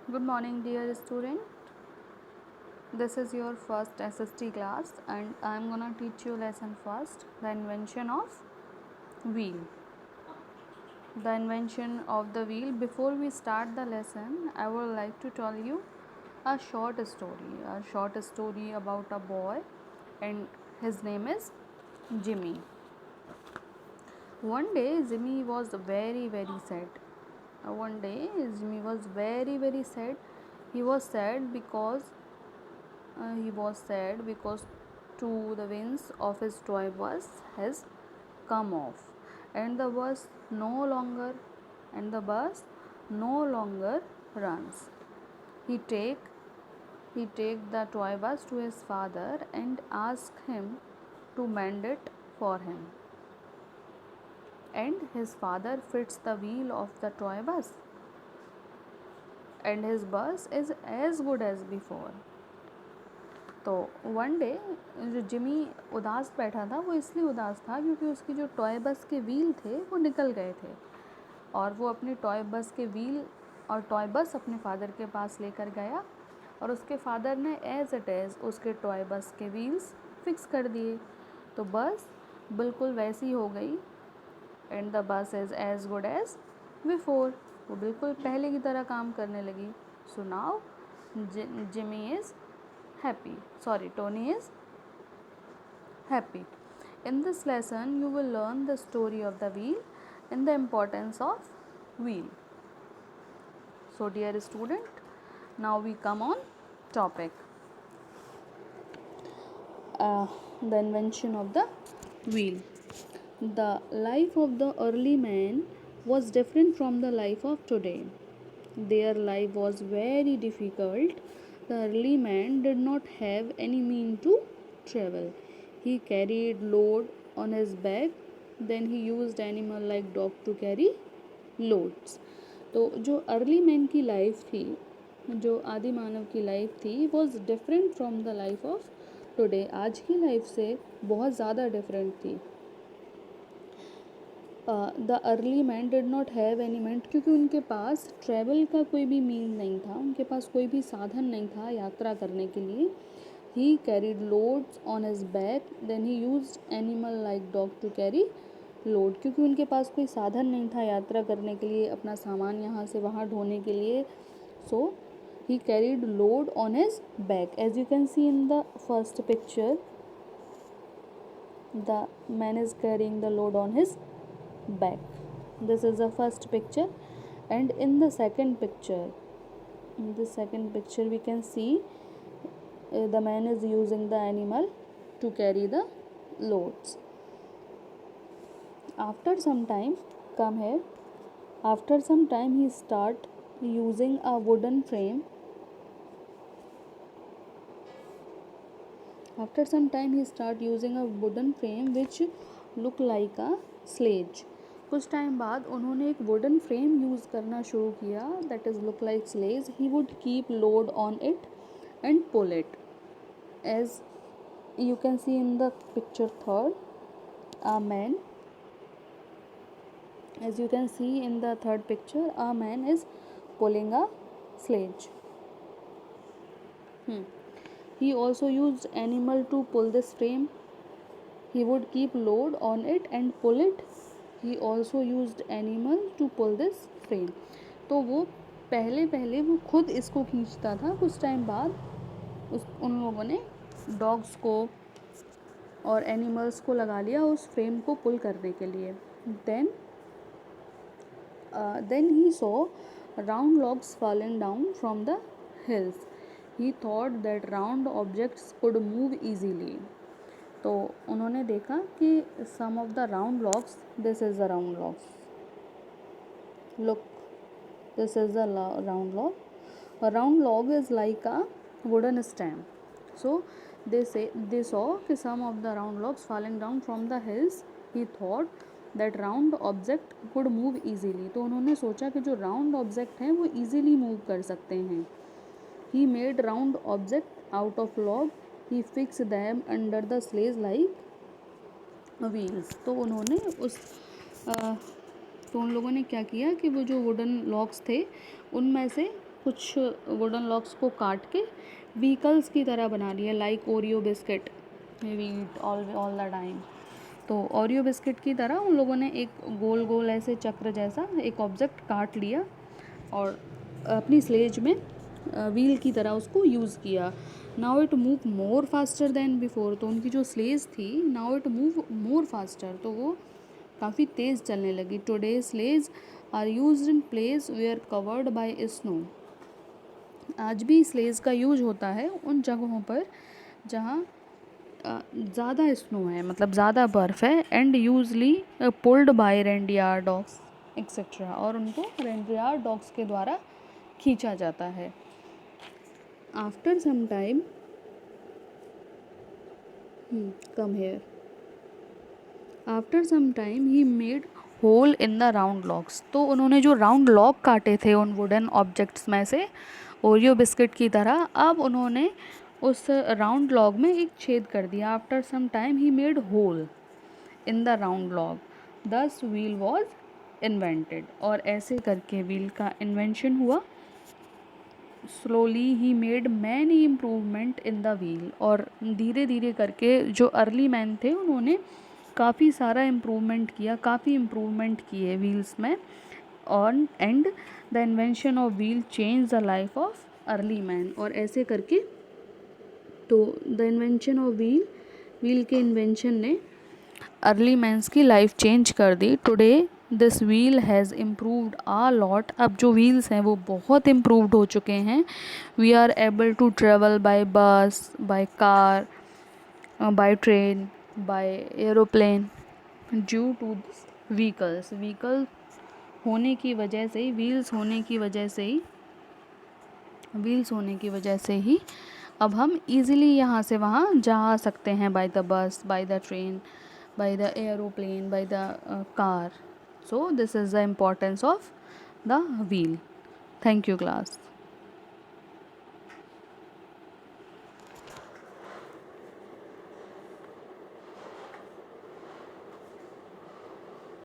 Good morning, dear student. This is your first SST class, and I am gonna teach you lesson first, the invention of wheel. The invention of the wheel. Before we start the lesson, I would like to tell you a short story about a boy, and his name is Jimmy. One day, Jimmy was very sad. One day, Jimmy was very sad. He was sad because two the wings of his toy bus has come off, and the bus no longer runs. He take he take the toy bus to his father and ask him to mend it for him, and his father fits the wheel of the toy bus, and his bus is as good as before. तो one day जो Jimmy उदास बैठा था वो इसलिए उदास था क्योंकि उसकी जो टॉय बस के व्हील थे वो निकल गए थे, और वो अपनी टॉय बस के व्हील और टॉय बस अपने फादर के पास लेकर गया, और उसके फादर ने एज इट इज़ उसके टॉय बस के व्हील्स फिक्स कर दिए। तो बस बिल्कुल वैसी हो गई, and the bus is as good as before. वो बिल्कुल पहले की तरह काम करने लगी। So now Jimmy is happy. Sorry, Tony is happy. In this lesson, you will learn the story of the wheel and the importance of wheel. So, dear student, now we come on topic. The invention of the wheel. The life of the early man was different from the life of today. Their life was very difficult. The early man did not have any means to travel. He carried load on his back. Then he used animal like dog to carry loads. तो जो early man की life थी, जो आदि मानव की life थी, was different from the life of today. आज की लाइफ से बहुत ज़्यादा डिफरेंट थी। The early man did not have any mean, क्योंकि उनके पास ट्रैवल का कोई भी मीन नहीं था, उनके पास कोई भी साधन नहीं था यात्रा करने के लिए। He carried loads on his back, then he used animal like dog to carry load, क्योंकि उनके पास कोई साधन नहीं था यात्रा करने के लिए, अपना सामान यहाँ से वहाँ ढोने के लिए। So he carried load on his back. As you can see in the first picture, the man is carrying the load on his back. This is the first picture, and in the second picture we can see the man is using the animal to carry the loads. After some time, come here, after some time he start using a wooden frame. After some time he start using a wooden frame which look like a sledge. कुछ time बाद उन्होंने एक wooden frame use करना शुरू किया, that is look like sledge. He would keep load on it and pull it. As you can see in the picture third, a man, as you can see in the third picture, a man is pulling a sledge. He also used animal to pull this frame. He would keep load on it and pull it. He also used animal to pull this frame. तो वो पहले वो खुद इसको खींचता था, कुछ time बाद उन लोगों ने डॉग्स को और एनिमल्स को लगा लिया उस फ्रेम को पुल करने के लिए. Then he saw round logs fallen down from the hills. He thought that round objects could move easily. तो उन्होंने देखा कि some of the round logs, this is the round logs. Look, this is the round log. A round log is like a wooden stamp. So they saw कि some of the round logs falling down from the hills. He thought that round object could move easily. तो उन्होंने सोचा कि जो round object हैं वो easily move कर सकते हैं. He made round object out of log. He fixed them under the sledge like wheels. तो उन्होंने तो उन लोगों ने क्या किया कि वो जो वुडन लॉग्स थे उनमें से कुछ वुडन लॉक्स को काट के व्हीकल्स की तरह बना लिया, like Oreo biscuit we eat all the time. तो ओरियो बिस्किट की तरह उन लोगों ने एक गोल गोल ऐसे चक्र जैसा एक ऑब्जेक्ट काट लिया और अपनी स्लेज में व्हील की तरह उसको यूज़ किया। Now it move more faster than before, तो उनकी जो स्लेज थी now it move more faster, तो वो काफ़ी तेज़ चलने लगी। Today sledge are used in place where covered by snow, आज भी स्लेज का यूज होता है उन जगहों पर जहाँ ज़्यादा स्नो है, मतलब ज़्यादा बर्फ़ है। And usually pulled by reindeer dogs etcetera, और उनको रेंडियार डॉग्स के द्वारा खींचा जाता है। After some time come here, after some time he made hole in the round logs, तो उन्होंने जो राउंड लॉक काटे थे उन वुडन ऑब्जेक्ट्स में से ओरियो बिस्किट की तरह, अब उन्होंने उस राउंड लॉग में एक छेद कर दिया। After some time he made hole in the round log, thus wheel was invented, और ऐसे करके व्हील का इन्वेंशन हुआ। Slowly he made many improvement in the wheel, और धीरे धीरे करके जो अर्ली मैन थे उन्होंने काफ़ी सारा इम्प्रूवमेंट किया, काफ़ी इम्प्रूवमेंट किए व्हील्स में। On and the invention of wheel change the life of early man, और ऐसे करके तो द इन्वेंशन ऑफ व्हील के इन्वेंशन ने अर्ली मैंस की लाइफ चेंज कर दी। Today this wheel has improved a lot, अब जो व्हील्स हैं वो बहुत इम्प्रूव्ड हो चुके हैं। We are able to travel by bus, by car, by train, by aeroplane due to this vehicle होने की वजह से ही, व्हील्स होने की वजह से ही अब हम इजीली यहाँ से वहाँ जा सकते हैं, by the bus, by the train, by the aeroplane, by the car. So this is the importance of the wheel. Thank you class.